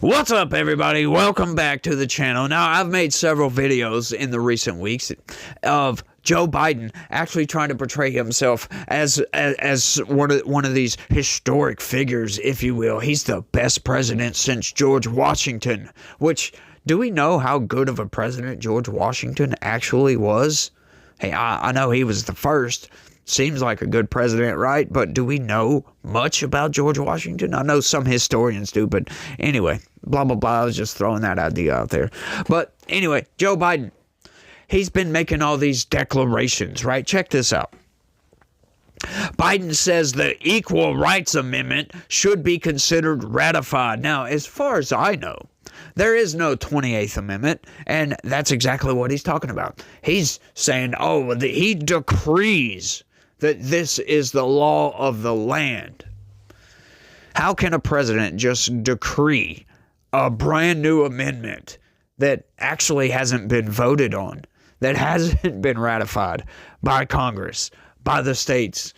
What's up, everybody? Welcome back to the channel. Now, I've made several videos in the recent weeks of Joe Biden actually trying to portray himself as one of these historic figures, if you will. He's the best president since George Washington, which, do we know how good of a president George Washington actually was? Hey, I know he was the first. Seems like a good president, right? But do we know much about George Washington? I know some historians do, but anyway, blah, blah, blah. I was just throwing that idea out there. But anyway, Joe Biden, he's been making all these declarations, right? Check this out. Biden says the Equal Rights Amendment should be considered ratified. Now, as far as I know, there is no 28th Amendment, and that's exactly what he's talking about. He's saying, he decrees that this is the law of the land. How can a president just decree a brand new amendment that actually hasn't been voted on, that hasn't been ratified by Congress, by the states?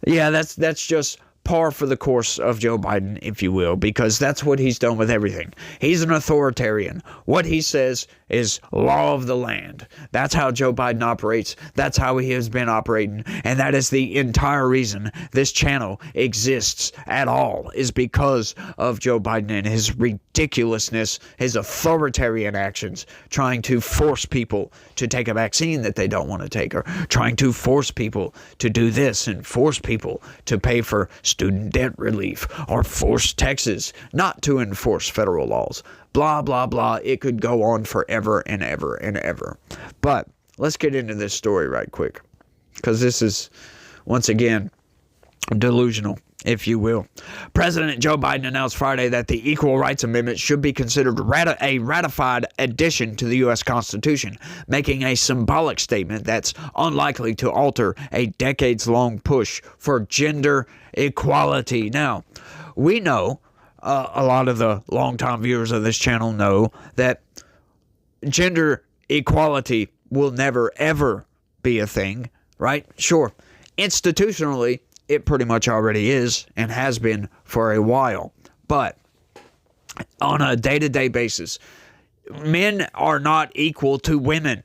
Yeah, that's just par for the course of Joe Biden, if you will, because that's what he's done with everything. He's an authoritarian. What he says is law of the land. That's how Joe Biden operates. That's how he has been operating. And that is the entire reason this channel exists at all, is because of Joe Biden and his ridiculousness, his authoritarian actions, trying to force people to take a vaccine that they don't want to take, or trying to force people to do this and force people to pay for student debt relief, or force Texas not to enforce federal laws. Blah, blah, blah. It could go on forever and ever and ever. But let's get into this story right quick, because this is, once again, delusional, if you will. President Joe Biden announced Friday that the Equal Rights Amendment should be considered a ratified addition to the U.S. Constitution, making a symbolic statement that's unlikely to alter a decades-long push for gender equality. Now, we know, a lot of the longtime viewers of this channel know that gender equality will never, ever be a thing, right? Sure, institutionally, it pretty much already is and has been for a while. But on a day-to-day basis, men are not equal to women.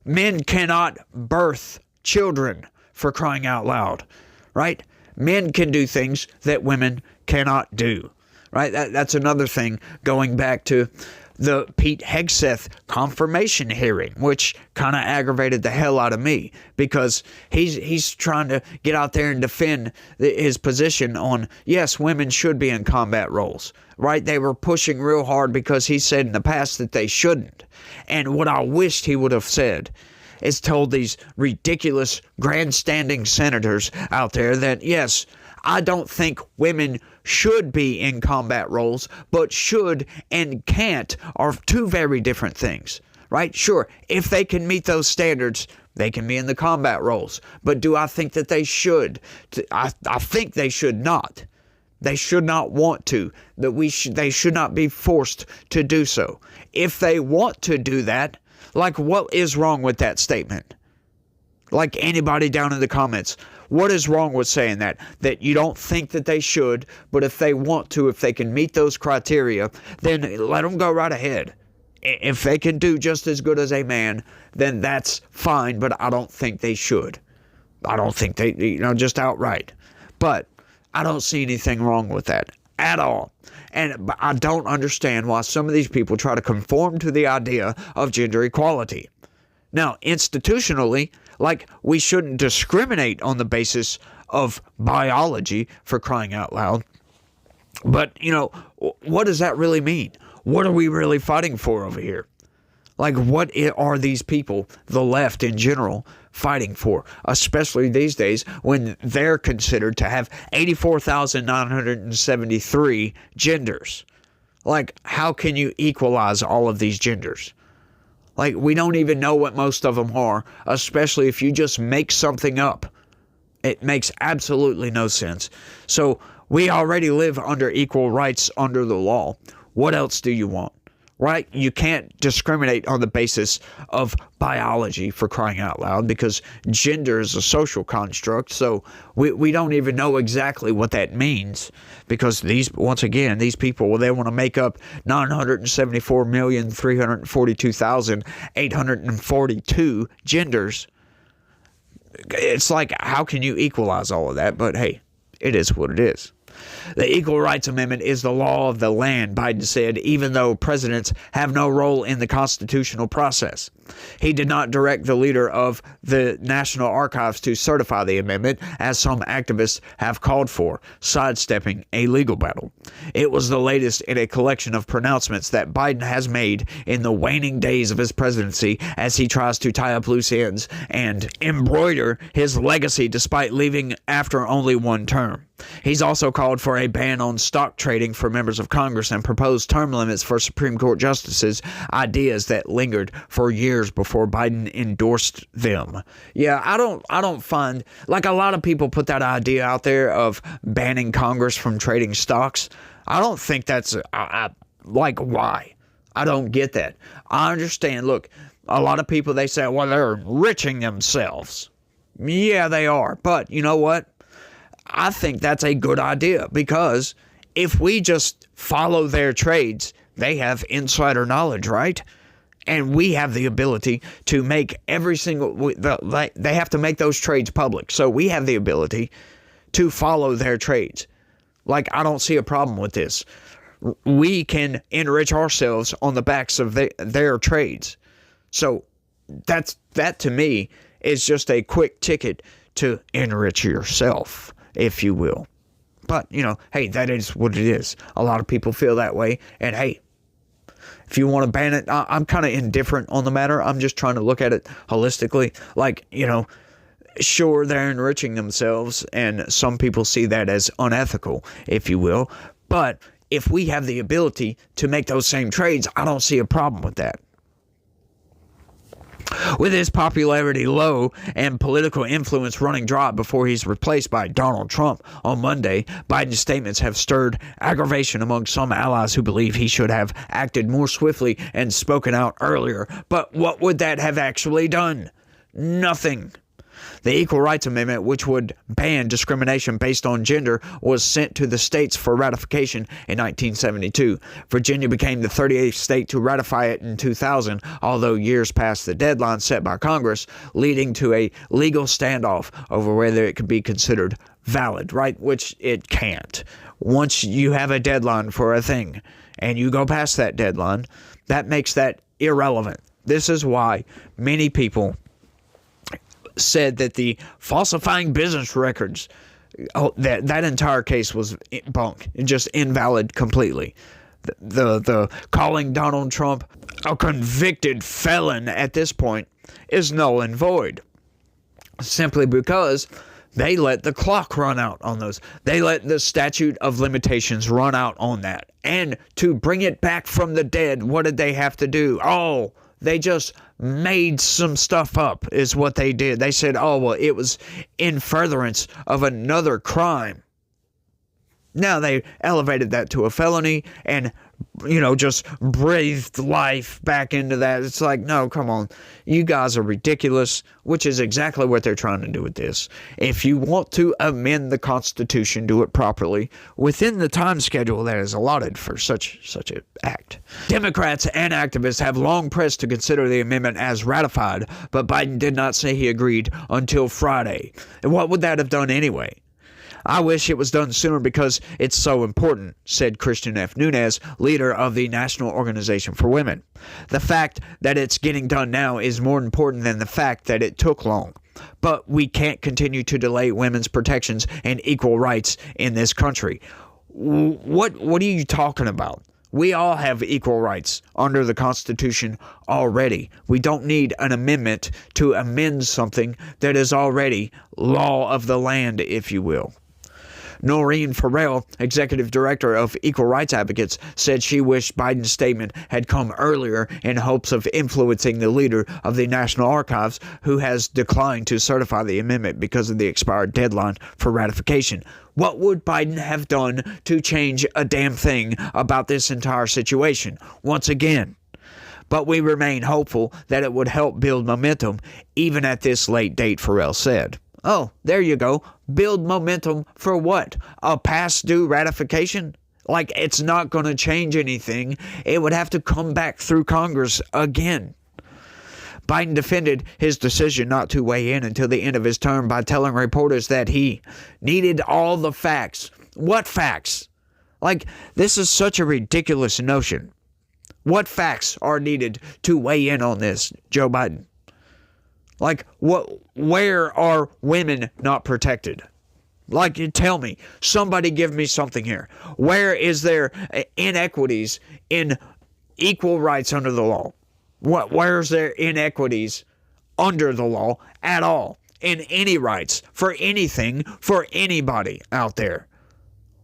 Men cannot birth children, for crying out loud, right? Men can do things that women cannot do, right? That's another thing, going back to the Pete Hegseth confirmation hearing, which kind of aggravated the hell out of me, because he's trying to get out there and defend his position on, yes, women should be in combat roles, right? They were pushing real hard because he said in the past that they shouldn't. And what I wished he would have said is told these ridiculous grandstanding senators out there that, yes, I don't think women should be in combat roles, but should and can't are two very different things, right? Sure, if they can meet those standards, they can be in the combat roles. But do I think that they should? I think they should not. They should not want to. They should not be forced to do so. If they want to do that, like, what is wrong with that statement? Like, anybody down in the comments, what is wrong with saying that? That you don't think that they should, but if they want to, if they can meet those criteria, then let them go right ahead. If they can do just as good as a man, then that's fine, but I don't think they should. I don't think they, just outright. But I don't see anything wrong with that at all. And I don't understand why some of these people try to conform to the idea of gender equality. Now, institutionally, like, we shouldn't discriminate on the basis of biology, for crying out loud. But, what does that really mean? What are we really fighting for over here? Like, what are these people, the left in general, fighting for? Especially these days when they're considered to have 84,973 genders. Like, how can you equalize all of these genders? Like, we don't even know what most of them are, especially if you just make something up. It makes absolutely no sense. So we already live under equal rights under the law. What else do you want? right? You can't discriminate on the basis of biology, for crying out loud, because gender is a social construct. So we don't even know exactly what that means, because once again, these people, well, they want to make up 974,342,842 genders. It's like, how can you equalize all of that? But hey, it is what it is. The Equal Rights Amendment is the law of the land, Biden said, even though presidents have no role in the constitutional process. He did not direct the leader of the National Archives to certify the amendment, as some activists have called for, sidestepping a legal battle. It was the latest in a collection of pronouncements that Biden has made in the waning days of his presidency, as he tries to tie up loose ends and embroider his legacy despite leaving after only one term. He's also called for a ban on stock trading for members of Congress and proposed term limits for Supreme Court justices, ideas that lingered for years before Biden endorsed them. Yeah, I don't find, like, a lot of people put that idea out there of banning Congress from trading stocks. I don't think that's, like, why? I don't get that. I understand, look, a lot of people, they say, well, they're enriching themselves. Yeah, they are. But you know what? I think that's a good idea, because if we just follow their trades, they have insider knowledge, right? And we have the ability to make every single, they have to make those trades public. So we have the ability to follow their trades. Like, I don't see a problem with this. We can enrich ourselves on the backs of their trades. So that to me is just a quick ticket to enrich yourself, if you will. But, you know, hey, that is what it is. A lot of people feel that way. And hey, if you want to ban it, I'm kind of indifferent on the matter. I'm just trying to look at it holistically. Like, you know, sure, they're enriching themselves, and some people see that as unethical, if you will. But if we have the ability to make those same trades, I don't see a problem with that. With his popularity low and political influence running dry before he's replaced by Donald Trump on Monday, Biden's statements have stirred aggravation among some allies who believe he should have acted more swiftly and spoken out earlier. But what would that have actually done? Nothing. The Equal Rights Amendment, which would ban discrimination based on gender, was sent to the states for ratification in 1972. Virginia became the 38th state to ratify it in 2000, although years past the deadline set by Congress, leading to a legal standoff over whether it could be considered valid, right? Which it can't. Once you have a deadline for a thing and you go past that deadline, that makes that irrelevant. This is why many people said that the falsifying business records, that entire case was bunk, just invalid completely. The calling Donald Trump a convicted felon at this point is null and void, simply because they let the clock run out on those. They let the statute of limitations run out on that. And to bring it back from the dead, what did they have to do? Oh, they just made some stuff up, is what they did. They said, oh, well, it was in furtherance of another crime. Now they elevated that to a felony and, you know, just breathed life back into that. It's like, no, come on. You guys are ridiculous, which is exactly what they're trying to do with this. If you want to amend the Constitution, do it properly within the time schedule that is allotted for such an act. Democrats and activists have long pressed to consider the amendment as ratified, but Biden did not say he agreed until Friday. And what would that have done anyway? I wish it was done sooner because it's so important, said Christian F. Nunez, leader of the National Organization for Women. The fact that it's getting done now is more important than the fact that it took long. But we can't continue to delay women's protections and equal rights in this country. What are you talking about? We all have equal rights under the Constitution already. We don't need an amendment to amend something that is already law of the land, if you will. Noreen Farrell, executive director of Equal Rights Advocates, said she wished Biden's statement had come earlier in hopes of influencing the leader of the National Archives, who has declined to certify the amendment because of the expired deadline for ratification. What would Biden have done to change a damn thing about this entire situation? Once again, but we remain hopeful that it would help build momentum even at this late date, Farrell said. Oh, there you go. Build momentum for what? A past due ratification? Like, it's not going to change anything. It would have to come back through Congress again. Biden defended his decision not to weigh in until the end of his term by telling reporters that he needed all the facts. What facts? Like, this is such a ridiculous notion. What facts are needed to weigh in on this, Joe Biden? Like, where are women not protected? Like, tell me. Somebody give me something here. Where is there inequities in equal rights under the law? Where's there inequities under the law at all? In any rights, for anything, for anybody out there?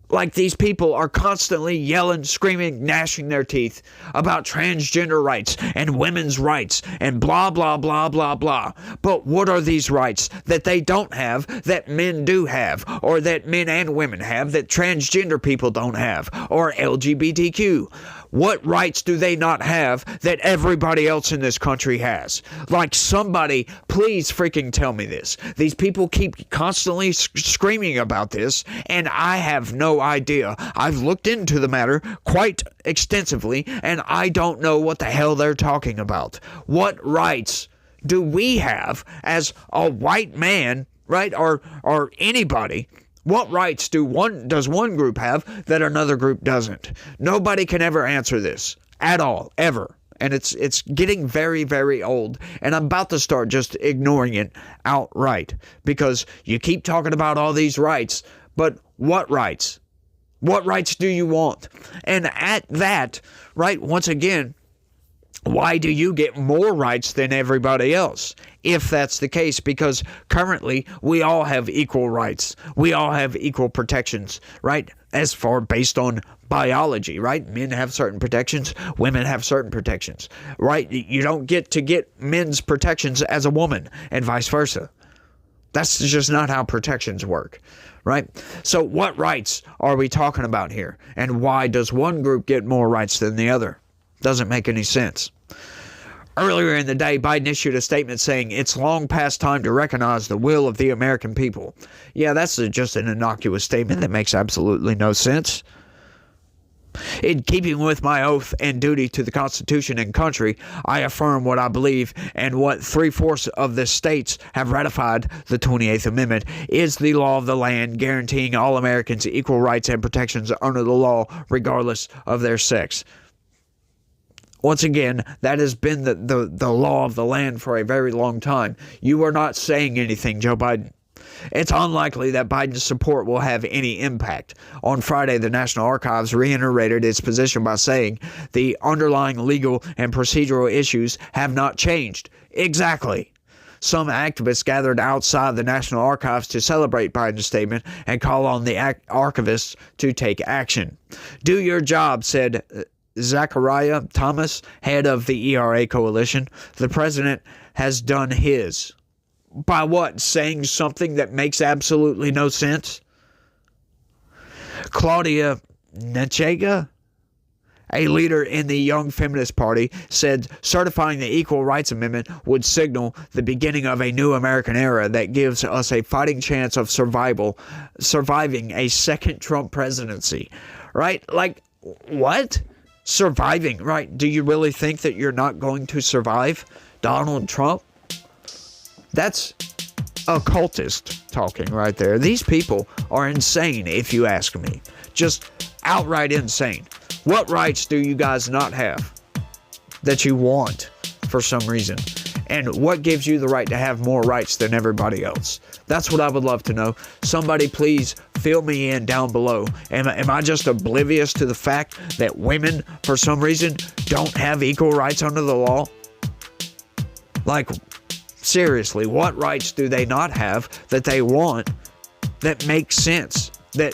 Like, these people are constantly yelling, screaming, gnashing their teeth about transgender rights and women's rights and blah, blah, blah, blah, blah. But what are these rights that they don't have that men do have, or that men and women have that transgender people don't have, or LGBTQ? What rights do they not have that everybody else in this country has? Like, somebody, please freaking tell me this. These people keep constantly screaming about this, and I have no idea. I've looked into the matter quite extensively, and I don't know what the hell they're talking about. What rights do we have as a white man, right, or anybody? What rights does one group have that another group doesn't? Nobody can ever answer this at all, ever. And it's getting very, very old. And I'm about to start just ignoring it outright, because you keep talking about all these rights, but what rights? What rights do you want? And at that, right, once again, why do you get more rights than everybody else? If that's the case, because currently we all have equal rights. We all have equal protections, right? As far based on biology, right? Men have certain protections, women have certain protections, right? You don't get to get men's protections as a woman and vice versa. That's just not how protections work, right? So what rights are we talking about here? And why does one group get more rights than the other? Doesn't make any sense. Earlier in the day, Biden issued a statement saying it's long past time to recognize the will of the American people. Yeah, that's just an innocuous statement that makes absolutely no sense. In keeping with my oath and duty to the Constitution and country, I affirm what I believe, and what 3/4 of the states have ratified, the 28th Amendment, is the law of the land, guaranteeing all Americans equal rights and protections under the law, regardless of their sex. Once again, that has been the law of the land for a very long time. You are not saying anything, Joe Biden. It's unlikely that Biden's support will have any impact. On Friday, the National Archives reiterated its position by saying the underlying legal and procedural issues have not changed. Exactly. Some activists gathered outside the National Archives to celebrate Biden's statement and call on the archivists to take action. Do your job, said Zachariah Thomas, head of the ERA coalition. The president has done his. By what? Saying something that makes absolutely no sense? Claudia Nechega, a leader in the Young Feminist Party, said certifying the Equal Rights Amendment would signal the beginning of a new American era that gives us a fighting chance of surviving a second Trump presidency. Right? Like, what? Surviving, right? Do you really think that you're not going to survive Donald Trump? That's occultist talking right there. These people are insane, if you ask me. Just outright insane. What rights do you guys not have that you want for some reason? And what gives you the right to have more rights than everybody else? That's what I would love to know. Somebody please fill me in down below. Am I just oblivious to the fact that women, for some reason, don't have equal rights under the law? Like, seriously, what rights do they not have that they want that make sense? That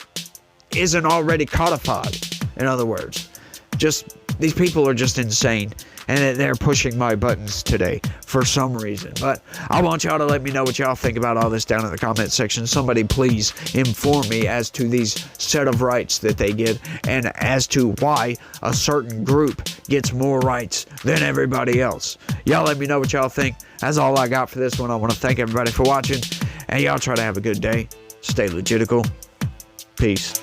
isn't already codified. In other words, just these people are just insane, and they're pushing my buttons today for some reason. But I want y'all to let me know what y'all think about all this down in the comment section. Somebody please inform me as to these set of rights that they get, and as to why a certain group gets more rights than everybody else. Y'all let me know what y'all think. That's all I got for this one. I want to thank everybody for watching, and y'all try to have a good day. Stay legitical. Peace.